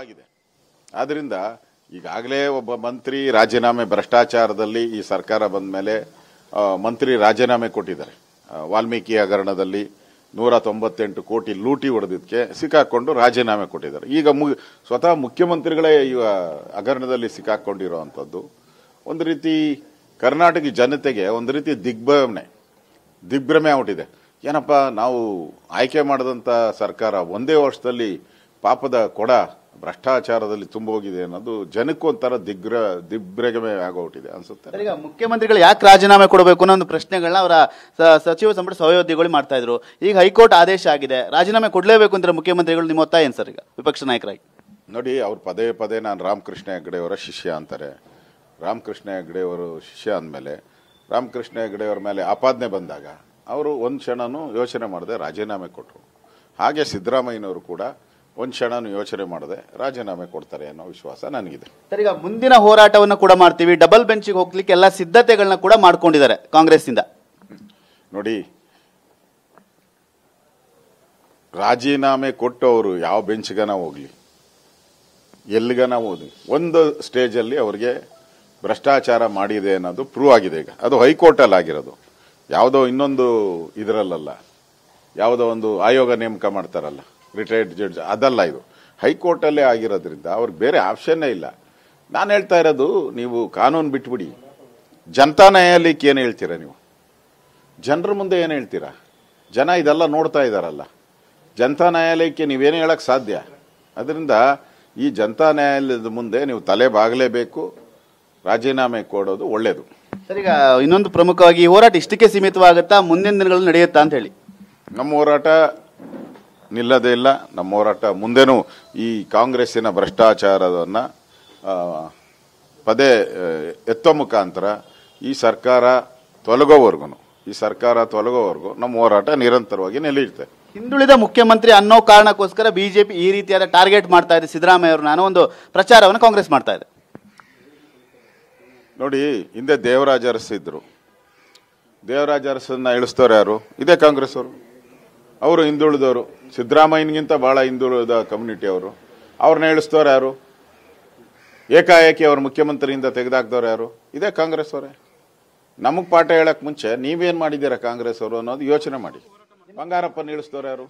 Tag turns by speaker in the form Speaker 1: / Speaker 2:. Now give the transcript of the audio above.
Speaker 1: ಆಗಿದೆ. ಆದ್ದರಿಂದ ಈಗಾಗಲೇ ಒಬ್ಬ ಮಂತ್ರಿ ರಾಜೀನಾಮೆ ಭ್ರಷ್ಟಾಚಾರದಲ್ಲಿ ಈ ಸರ್ಕಾರ ಬಂದ ಮೇಲೆ ಮಂತ್ರಿ ರಾಜೀನಾಮೆ ಕೊಟ್ಟಿದ್ದಾರೆ. ವಾಲ್ಮೀಕಿ ಹಗರಣದಲ್ಲಿ 198 ಕೋಟಿ ಲೂಟಿ ಹೊಡೆದಕ್ಕೆ ಸಿಕ್ಕಾಕೊಂಡು ರಾಜೀನಾಮೆ ಕೊಟ್ಟಿದ್ದಾರೆ. ಈಗ ಸ್ವತಃ ಮುಖ್ಯಮಂತ್ರಿಗಳೇ ಈ ಹಗರಣದಲ್ಲಿ ಸಿಕ್ಕಾಕೊಂಡಿರುವಂಥದ್ದು ಒಂದು ರೀತಿ ಕರ್ನಾಟಕ ಜನತೆಗೆ ಒಂದು ರೀತಿ ದಿಗ್ಭ್ರಮೆ ಆಗ್ಬಿಟ್ಟಿದೆ. ಏನಪ್ಪ, ನಾವು ಆಯ್ಕೆ ಮಾಡಿದಂಥ ಸರ್ಕಾರ ಒಂದೇ ವರ್ಷದಲ್ಲಿ ಪಾಪದ ಕೊಡ ಭ್ರಷ್ಟಾಚಾರದಲ್ಲಿ ತುಂಬೋಗಿದೆ ಅನ್ನೋದು ಜನಕ್ಕೂ ಒಂಥರ ದಿಗ್ಭ್ರಮೆ ಆಗೋಗ್ಬಿಟ್ಟಿದೆ ಅನ್ಸುತ್ತೆ.
Speaker 2: ಈಗ ಮುಖ್ಯಮಂತ್ರಿಗಳು ಯಾಕೆ ರಾಜೀನಾಮೆ ಕೊಡಬೇಕು ಅನ್ನೋ ಒಂದು ಪ್ರಶ್ನೆಗಳನ್ನ ಅವರ ಸಚಿವ ಸಂಪುಟ ಸಹೋದ್ಯೋಗಿಗಳು ಮಾಡ್ತಾ ಇದ್ರು. ಈಗ ಹೈಕೋರ್ಟ್ ಆದೇಶ ಆಗಿದೆ, ರಾಜೀನಾಮೆ ಕೊಡಲೇಬೇಕು ಅಂತಾರೆ ಮುಖ್ಯಮಂತ್ರಿಗಳು. ನಿಮ್ಮ ಒತ್ತಾಯ ಏನು ಸರ್ ಈಗ ವಿಪಕ್ಷ ನಾಯಕರಾಗಿ?
Speaker 1: ನೋಡಿ, ಅವ್ರು ಪದೇ ನಾನು ರಾಮಕೃಷ್ಣ ಹೆಗಡೆ ಅವರ ಶಿಷ್ಯ ಅಂತಾರೆ. ರಾಮಕೃಷ್ಣ ಹೆಗಡೆ ಅವರು ಶಿಷ್ಯ ಅಂದಮೇಲೆ ರಾಮಕೃಷ್ಣ ಹೆಗಡೆ ಅವರ ಮೇಲೆ ಆಪಾದನೆ ಬಂದಾಗ ಅವರು ಒಂದು ಕ್ಷಣನೂ ಯೋಚನೆ ಮಾಡದೆ ರಾಜೀನಾಮೆ ಕೊಟ್ಟರು. ಹಾಗೆ ಸಿದ್ದರಾಮಯ್ಯನವರು ಕೂಡ ಒಂದು ಕ್ಷಣನೂ ಯೋಚನೆ ಮಾಡದೆ ರಾಜೀನಾಮೆ ಕೊಡ್ತಾರೆ ಅನ್ನೋ ವಿಶ್ವಾಸ ನನಗಿದೆ.
Speaker 2: ಸರ್, ಈಗ ಮುಂದಿನ ಹೋರಾಟವನ್ನು ಕೂಡ ಮಾಡ್ತೀವಿ, ಡಬಲ್ ಬೆಂಚಿಗೆ ಹೋಗ್ಲಿಕ್ಕೆ ಎಲ್ಲ ಸಿದ್ಧತೆಗಳನ್ನ ಕೂಡ ಮಾಡ್ಕೊಂಡಿದ್ದಾರೆ ಕಾಂಗ್ರೆಸ್ನಿಂದ.
Speaker 1: ನೋಡಿ, ರಾಜೀನಾಮೆ ಕೊಟ್ಟು ಅವರು ಯಾವ ಬೆಂಚ್ಗನ ಹೋಗ್ಲಿ, ಎಲ್ಲಿಗನ ಹೋಗ್ಲಿ, ಒಂದು ಸ್ಟೇಜಲ್ಲಿ ಅವ್ರಿಗೆ ಭ್ರಷ್ಟಾಚಾರ ಮಾಡಿದೆ ಅನ್ನೋದು ಪ್ರೂವ್ ಆಗಿದೆ. ಈಗ ಅದು ಹೈಕೋರ್ಟಲ್ಲಿ ಆಗಿರೋದು, ಯಾವುದೋ ಇನ್ನೊಂದು ಇದರಲ್ಲ, ಯಾವುದೋ ಒಂದು ಆಯೋಗ ನೇಮಕ ಮಾಡ್ತಾರಲ್ಲ ರಿಟೈರ್ಡ್ ಜಡ್ಜ್, ಅದಲ್ಲ, ಇದು ಹೈಕೋರ್ಟಲ್ಲೇ ಆಗಿರೋದ್ರಿಂದ ಅವ್ರಿಗೆ ಬೇರೆ ಆಪ್ಷನ್ನೇ ಇಲ್ಲ. ನಾನು ಹೇಳ್ತಾ ಇರೋದು, ನೀವು ಕಾನೂನು ಬಿಟ್ಬಿಡಿ, ಜನತಾ ನ್ಯಾಯಾಲಯಕ್ಕೆ ಏನು ಹೇಳ್ತೀರಾ ನೀವು? ಜನರ ಮುಂದೆ ಏನು ಹೇಳ್ತೀರಾ? ಜನ ಇದೆಲ್ಲ ನೋಡ್ತಾ ಇದ್ದಾರಲ್ಲ, ಜನತಾ ನ್ಯಾಯಾಲಯಕ್ಕೆ ನೀವೇನು ಹೇಳಕ್ ಸಾಧ್ಯ? ಅದರಿಂದ ಈ ಜನತಾ ನ್ಯಾಯಾಲಯದ ಮುಂದೆ ನೀವು ತಲೆ ಬಾಗಲೇಬೇಕು, ರಾಜೀನಾಮೆ ಕೊಡೋದು ಒಳ್ಳೇದು.
Speaker 2: ಸರ್, ಈಗ ಇನ್ನೊಂದು ಪ್ರಮುಖವಾಗಿ ಈ ಹೋರಾಟ ಇಷ್ಟಕ್ಕೆ ಸೀಮಿತವಾಗುತ್ತಾ, ಮುಂದಿನ ದಿನಗಳಲ್ಲಿ ನಡೆಯುತ್ತಾ ಅಂತ ಹೇಳಿ? ನಮ್ಮ
Speaker 1: ಹೋರಾಟ ನಿಲ್ಲದೇ ಇಲ್ಲ. ನಮ್ಮ ಹೋರಾಟ ಮುಂದೆನೂ ಈ ಕಾಂಗ್ರೆಸ್ಸಿನ ಭ್ರಷ್ಟಾಚಾರವನ್ನು ಪದೇ ಎತ್ತೋ ಮುಖಾಂತರ ಈ ಸರ್ಕಾರ ತೊಲಗೋವರೆಗೂ ನಮ್ಮ ಹೋರಾಟ ನಿರಂತರವಾಗಿ ನೆಲೆಯುತ್ತೆ.
Speaker 2: ಹಿಂದುಳಿದ ಮುಖ್ಯಮಂತ್ರಿ ಅನ್ನೋ ಕಾರಣಕ್ಕೋಸ್ಕರ ಬಿಜೆಪಿ ಈ ರೀತಿಯಾದ ಟಾರ್ಗೆಟ್ ಮಾಡ್ತಾ ಇದೆ ಸಿದ್ದರಾಮಯ್ಯ ಅವರು, ನಾನು ಒಂದು ಪ್ರಚಾರವನ್ನು ಕಾಂಗ್ರೆಸ್ ಮಾಡ್ತಾ ಇದೆ.
Speaker 1: ನೋಡಿ, ಹಿಂದೆ ದೇವರಾಜ ಅರಸು ಇದ್ರು. ದೇವರಾಜ ಅರಸನ್ನ ಇಳಿಸ್ತವ್ರು ಯಾರು? ಇದೇ ಕಾಂಗ್ರೆಸ್ ಅವರು ಹಿಂದುಳಿದವರು, ಸಿದ್ದರಾಮಯ್ಯನಿಗಿಂತ ಬಹಳ ಹಿಂದುಳಿದ ಕಮ್ಯುನಿಟಿ ಅವರು. ಅವ್ರನ್ನ ಇಳಿಸ್ತವ್ರು ಯಾರು? ಏಕಾಏಕಿ ಅವ್ರ ಮುಖ್ಯಮಂತ್ರಿಯಿಂದ ತೆಗೆದಾಕ್ದವ್ರು ಯಾರು? ಇದೇ ಕಾಂಗ್ರೆಸ್ ಅವರೇ. ನಮಗ್ ಪಾಠ ಹೇಳಕ್ ಮುಂಚೆ ನೀವೇನ್ ಮಾಡಿದ್ದೀರಾ ಕಾಂಗ್ರೆಸ್ ಅವರು ಅನ್ನೋದು ಯೋಚನೆ ಮಾಡಿ. ಬಂಗಾರಪ್ಪನ ಇಳಿಸ್ತವ್ರು ಯಾರು?